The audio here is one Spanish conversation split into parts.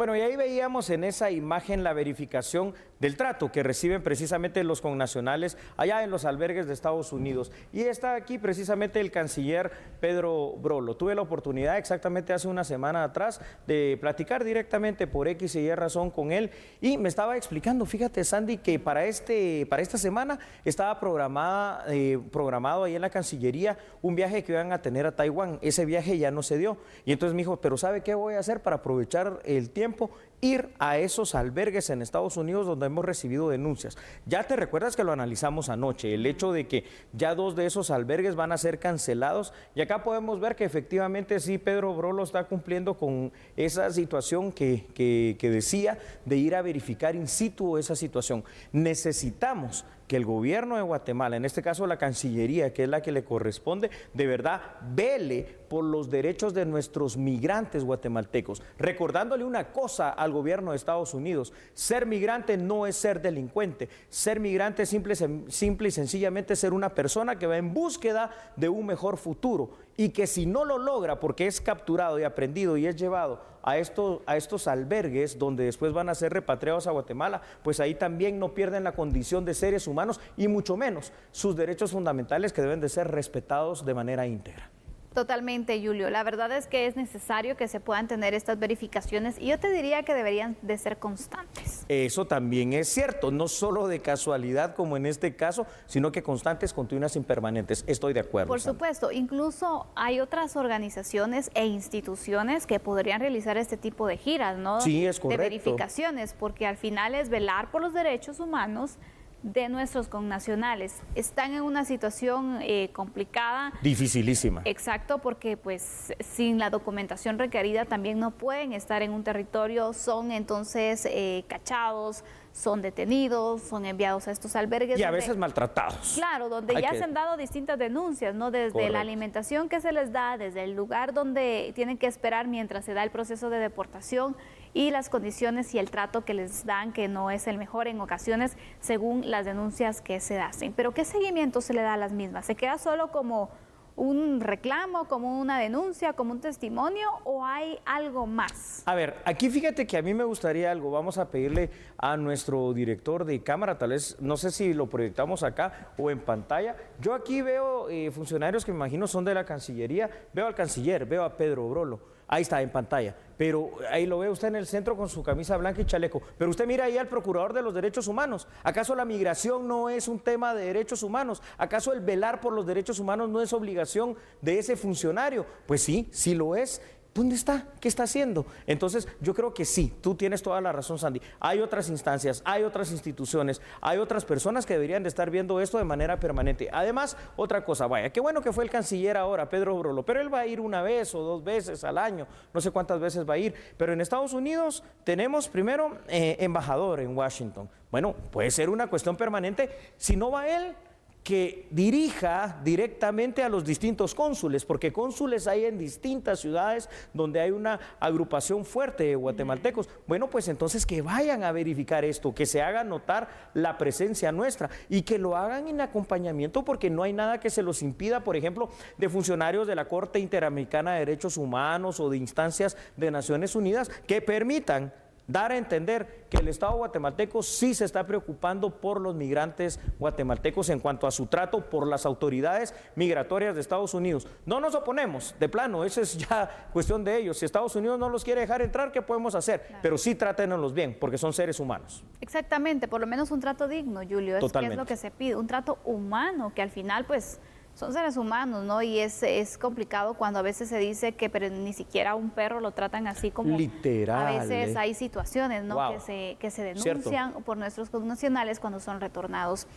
Bueno, y ahí veíamos en esa imagen la verificación del trato que reciben precisamente los connacionales allá en los albergues de Estados Unidos. Y está aquí precisamente el canciller Pedro Brolo. Tuve la oportunidad exactamente hace una semana atrás de platicar directamente por X y Y razón con él y me estaba explicando, fíjate Sandy, que para esta semana estaba programado ahí en la Cancillería un viaje que iban a tener a Taiwán. Ese viaje ya no se dio. Y entonces me dijo, pero ¿sabe qué voy a hacer para aprovechar el tiempo? Ir a esos albergues en Estados Unidos donde hemos recibido denuncias. Ya te recuerdas que lo analizamos anoche, el hecho de que ya 2 de esos albergues van a ser cancelados y acá podemos ver que efectivamente sí, Pedro Brolo está cumpliendo con esa situación que decía de ir a verificar in situ esa situación. Necesitamos que el gobierno de Guatemala, en este caso la Cancillería, que es la que le corresponde, de verdad vele por los derechos de nuestros migrantes guatemaltecos. Recordándole una cosa al gobierno de Estados Unidos, ser migrante no es ser delincuente, ser migrante es simple y sencillamente ser una persona que va en búsqueda de un mejor futuro y que si no lo logra porque es capturado y aprendido y es llevado a estos albergues donde después van a ser repatriados a Guatemala, pues ahí también no pierden la condición de seres humanos y mucho menos sus derechos fundamentales que deben de ser respetados de manera íntegra. Totalmente, Julio. La verdad es que es necesario que se puedan tener estas verificaciones y yo te diría que deberían de ser constantes. Eso también es cierto, no solo de casualidad como en este caso, sino que constantes, continuas y permanentes. Estoy de acuerdo. Por supuesto, incluso hay otras organizaciones e instituciones que podrían realizar este tipo de giras, ¿no? Sí, es correcto. De verificaciones, porque al final es velar por los derechos humanos de nuestros connacionales. Están en una situación complicada. Dificilísima. Exacto, porque pues sin la documentación requerida también no pueden estar en un territorio, son entonces cachados, son detenidos, son enviados a estos albergues. Y a veces maltratados. Claro, donde ya se han dado distintas denuncias, ¿no? Desde Correcto. la alimentación que se les da, desde el lugar donde tienen que esperar mientras se da el proceso de deportación y las condiciones y el trato que les dan, que no es el mejor en ocasiones, según las denuncias que se hacen. Pero ¿qué seguimiento se le da a las mismas? ¿Se queda solo como un reclamo, como una denuncia, como un testimonio o hay algo más? A ver, aquí fíjate que a mí me gustaría algo, vamos a pedirle a nuestro director de cámara, tal vez, no sé si lo proyectamos acá o en pantalla. Yo aquí veo funcionarios que me imagino son de la Cancillería, veo al canciller, veo a Pedro Brolo. Ahí está, en pantalla, pero ahí lo ve usted en el centro con su camisa blanca y chaleco, pero usted mira ahí al Procurador de los Derechos Humanos. ¿Acaso la migración no es un tema de derechos humanos? ¿Acaso el velar por los derechos humanos no es obligación de ese funcionario? Pues sí, sí lo es. ¿Dónde está? ¿Qué está haciendo? Entonces, yo creo que sí, tú tienes toda la razón, Sandy. Hay otras instancias, hay otras instituciones, hay otras personas que deberían de estar viendo esto de manera permanente. Además, otra cosa, vaya, qué bueno que fue el canciller ahora, Pedro Brolo, pero él va a ir 1 vez o 2 veces al año, no sé cuántas veces va a ir, pero en Estados Unidos tenemos primero embajador en Washington. Bueno, puede ser una cuestión permanente, si no va él, que dirija directamente a los distintos cónsules, porque cónsules hay en distintas ciudades donde hay una agrupación fuerte de guatemaltecos. Bueno, pues entonces que vayan a verificar esto, que se haga notar la presencia nuestra y que lo hagan en acompañamiento, porque no hay nada que se los impida, por ejemplo, de funcionarios de la Corte Interamericana de Derechos Humanos o de instancias de Naciones Unidas que permitan dar a entender que el Estado guatemalteco sí se está preocupando por los migrantes guatemaltecos en cuanto a su trato por las autoridades migratorias de Estados Unidos. No nos oponemos, de plano, eso es ya cuestión de ellos. Si Estados Unidos no los quiere dejar entrar, ¿qué podemos hacer? Claro. Pero sí trátenos bien, porque son seres humanos. Exactamente, por lo menos un trato digno, Julio, es que es lo que se pide, un trato humano, que al final pues son seres humanos, ¿no? Y es complicado cuando a veces se dice que pero ni siquiera a un perro lo tratan así como... Literal. A veces hay situaciones, ¿no? Wow. que se denuncian por nuestros connacionales cuando son retornados.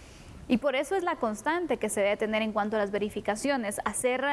Y por eso es la constante que se debe tener en cuanto a las verificaciones, hacer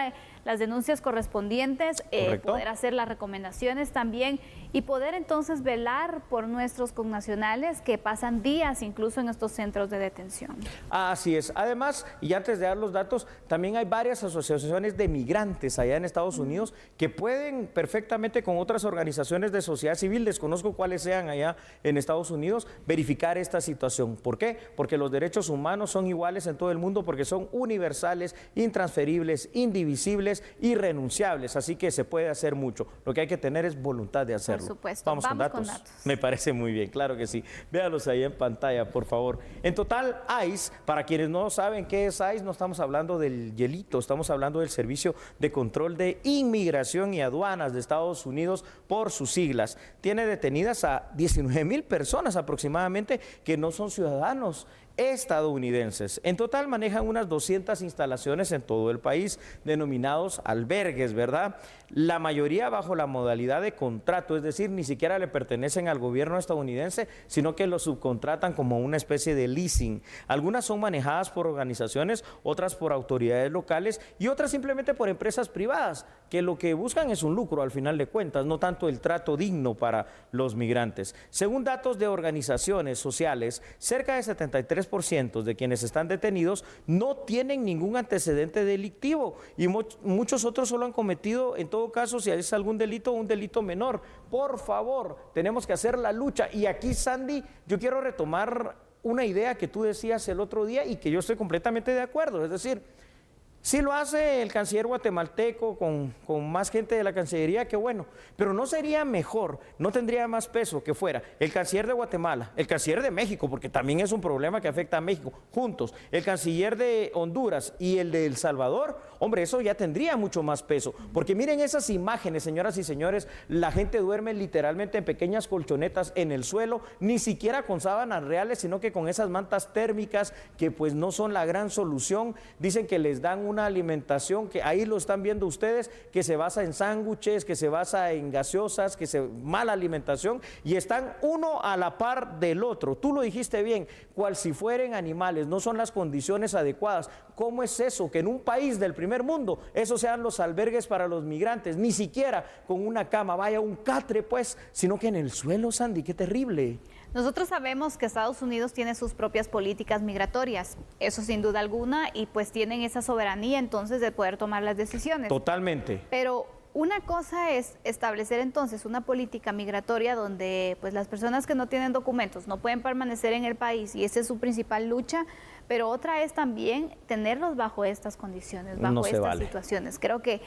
las denuncias correspondientes, poder hacer las recomendaciones también y poder entonces velar por nuestros connacionales que pasan días incluso en estos centros de detención. Así es. Además, y antes de dar los datos, también hay varias asociaciones de migrantes allá en Estados Unidos que pueden perfectamente con otras organizaciones de sociedad civil, desconozco cuáles sean allá en Estados Unidos, verificar esta situación. ¿Por qué? Porque los derechos humanos son son iguales en todo el mundo porque son universales, intransferibles, indivisibles, irrenunciables, así que se puede hacer mucho. Lo que hay que tener es voluntad de hacerlo. Por supuesto. Vamos con datos. Me parece muy bien, claro que sí. Véalos ahí en pantalla, por favor. En total, ICE, para quienes no saben qué es ICE, no estamos hablando del hielito, estamos hablando del Servicio de Control de Inmigración y Aduanas de Estados Unidos, por sus siglas. Tiene detenidas a 19,000 personas aproximadamente que no son ciudadanos estadounidenses. En total manejan unas 200 instalaciones en todo el país, denominados albergues, ¿verdad? La mayoría bajo la modalidad de contrato, es decir, ni siquiera le pertenecen al gobierno estadounidense, sino que los subcontratan como una especie de leasing. Algunas son manejadas por organizaciones, otras por autoridades locales y otras simplemente por empresas privadas, que lo que buscan es un lucro al final de cuentas, no tanto el trato digno para los migrantes. Según datos de organizaciones sociales, cerca de 73% de quienes están detenidos no tienen ningún antecedente delictivo y muchos otros solo han cometido, en todo caso, si es algún delito, un delito menor. Por favor, tenemos que hacer la lucha. Y aquí, Sandy, yo quiero retomar una idea que tú decías el otro día y que yo estoy completamente de acuerdo. Es decir, si lo hace el canciller guatemalteco con más gente de la Cancillería, qué bueno, pero ¿no sería mejor, no tendría más peso que fuera el canciller de Guatemala, el canciller de México, porque también es un problema que afecta a México, juntos, el canciller de Honduras y el de El Salvador? Hombre, eso ya tendría mucho más peso, porque miren esas imágenes, señoras y señores, la gente duerme literalmente en pequeñas colchonetas en el suelo, ni siquiera con sábanas reales, sino que con esas mantas térmicas que pues no son la gran solución. Dicen que les dan una alimentación que ahí lo están viendo ustedes, que se basa en sándwiches, que se basa en gaseosas, mala alimentación, y están uno a la par del otro. Tú lo dijiste bien, cual si fueran animales, no son las condiciones adecuadas. ¿Cómo es eso? Que en un país del primer mundo, esos sean los albergues para los migrantes, ni siquiera con una cama, vaya un catre pues, sino que en el suelo, Sandy, qué terrible. Nosotros sabemos que Estados Unidos tiene sus propias políticas migratorias, eso sin duda alguna, y pues tienen esa soberanía entonces de poder tomar las decisiones. Totalmente. Pero una cosa es establecer entonces una política migratoria donde pues las personas que no tienen documentos no pueden permanecer en el país y esa es su principal lucha, pero otra es también tenerlos bajo estas condiciones, bajo estas situaciones. Creo que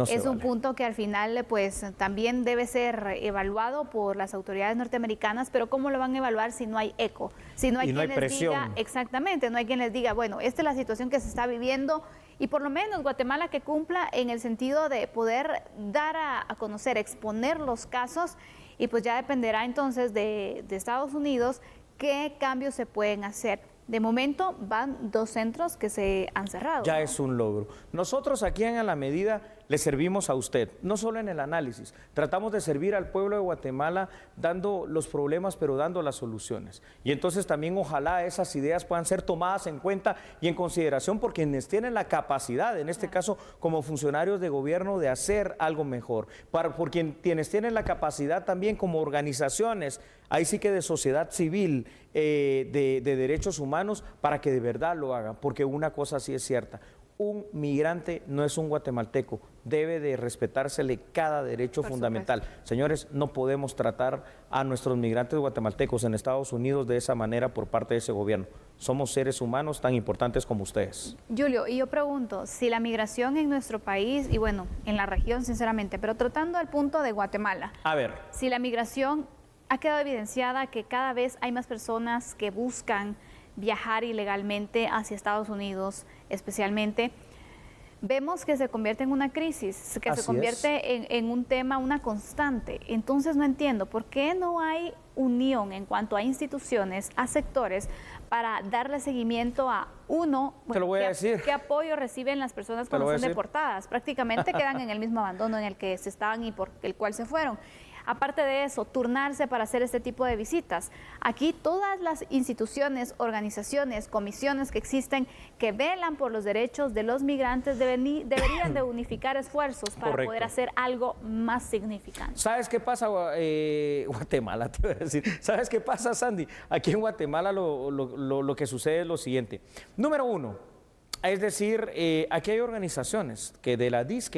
es un punto que al final pues también debe ser evaluado por las autoridades norteamericanas, pero ¿cómo lo van a evaluar si no hay eco? Si no hay quien les diga, exactamente, no hay quien les diga, bueno, esta es la situación que se está viviendo y por lo menos Guatemala que cumpla en el sentido de poder dar a conocer, exponer los casos y pues ya dependerá entonces de Estados Unidos qué cambios se pueden hacer. De momento van 2 centros que se han cerrado. Ya, ¿no? Es un logro. Nosotros aquí en A la Medida le servimos a usted, no solo en el análisis, tratamos de servir al pueblo de Guatemala dando los problemas, pero dando las soluciones. Y entonces también ojalá esas ideas puedan ser tomadas en cuenta y en consideración por quienes tienen la capacidad, en este caso como funcionarios de gobierno, de hacer algo mejor. Por quienes tienen la capacidad también como organizaciones, ahí sí que de sociedad civil, de derechos humanos, para que de verdad lo hagan, porque una cosa sí es cierta. Un migrante no es un guatemalteco, debe de respetársele cada derecho fundamental. Señores, no podemos tratar a nuestros migrantes guatemaltecos en Estados Unidos de esa manera por parte de ese gobierno. Somos seres humanos tan importantes como ustedes. Julio, y yo pregunto, si la migración en nuestro país, y bueno, en la región sinceramente, pero tratando al punto de Guatemala. A ver. Si la migración ha quedado evidenciada que cada vez hay más personas que buscan viajar ilegalmente hacia Estados Unidos, especialmente, vemos que se convierte en una crisis, que se convierte en un tema, una constante. Entonces no entiendo, ¿por qué no hay unión en cuanto a instituciones, a sectores, para darle seguimiento a uno? Te lo voy a decir. ¿Qué apoyo reciben las personas cuando son deportadas? Prácticamente quedan en el mismo abandono en el que se estaban y por el cual se fueron. Aparte de eso, turnarse para hacer este tipo de visitas. Aquí todas las instituciones, organizaciones, comisiones que existen que velan por los derechos de los migrantes deberían de unificar esfuerzos para poder hacer algo más significante. ¿Sabes qué pasa, Guatemala? Te voy a decir. ¿Sabes qué pasa, Sandy? Aquí en Guatemala lo que sucede es lo siguiente. Número 1, es decir, aquí hay organizaciones que de la DISC,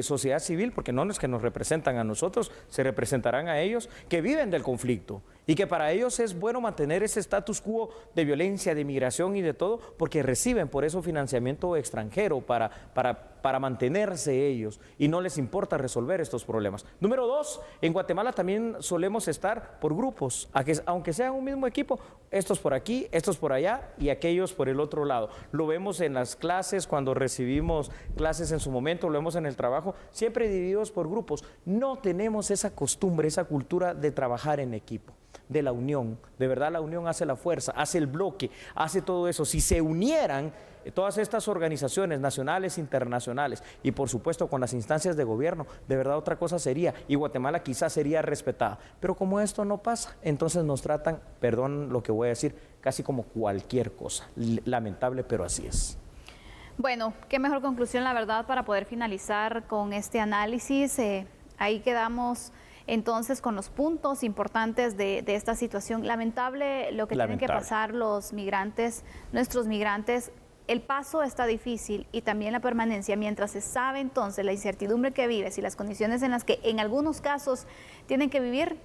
sociedad civil, porque no es que nos representan a nosotros, se representarán a ellos, que viven del conflicto Y que para ellos es bueno mantener ese status quo de violencia, de migración y de todo, porque reciben por eso financiamiento extranjero para mantenerse ellos y no les importa resolver estos problemas. Número 2, en Guatemala también solemos estar por grupos, aunque sean un mismo equipo, estos por aquí, estos por allá y aquellos por el otro lado. Lo vemos en las clases, cuando recibimos clases en su momento, lo vemos en el trabajo, siempre divididos por grupos. No tenemos esa costumbre, esa cultura de trabajar en equipo, de la unión. De verdad, la unión hace la fuerza, hace el bloque, hace todo eso. Si se unieran todas estas organizaciones nacionales, internacionales y por supuesto con las instancias de gobierno, de verdad otra cosa sería, y Guatemala quizás sería respetada. Pero como esto no pasa, entonces nos tratan, perdón lo que voy a decir, casi como cualquier cosa. Lamentable, pero así es. Bueno, qué mejor conclusión, la verdad, para poder finalizar con este análisis. Ahí quedamos entonces con los puntos importantes de esta situación. Lamentable lo que tienen que pasar los migrantes, nuestros migrantes. El paso está difícil y también la permanencia, mientras se sabe entonces la incertidumbre que vives y las condiciones en las que en algunos casos tienen que vivir,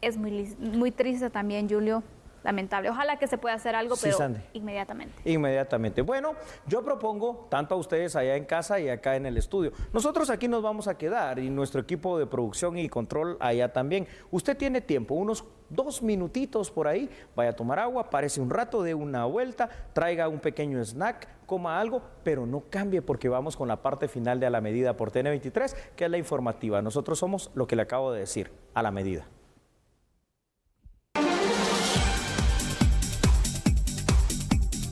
es muy triste también, Julio. Lamentable. Ojalá que se pueda hacer algo, pero Sandy, inmediatamente. Inmediatamente. Bueno, yo propongo, tanto a ustedes allá en casa y acá en el estudio, nosotros aquí nos vamos a quedar y nuestro equipo de producción y control allá también. Usted tiene tiempo, unos 2 minutitos por ahí, vaya a tomar agua, párese un rato, dé una vuelta, traiga un pequeño snack, coma algo, pero no cambie porque vamos con la parte final de A la Medida por TN23, que es la informativa. Nosotros somos lo que le acabo de decir, a la medida.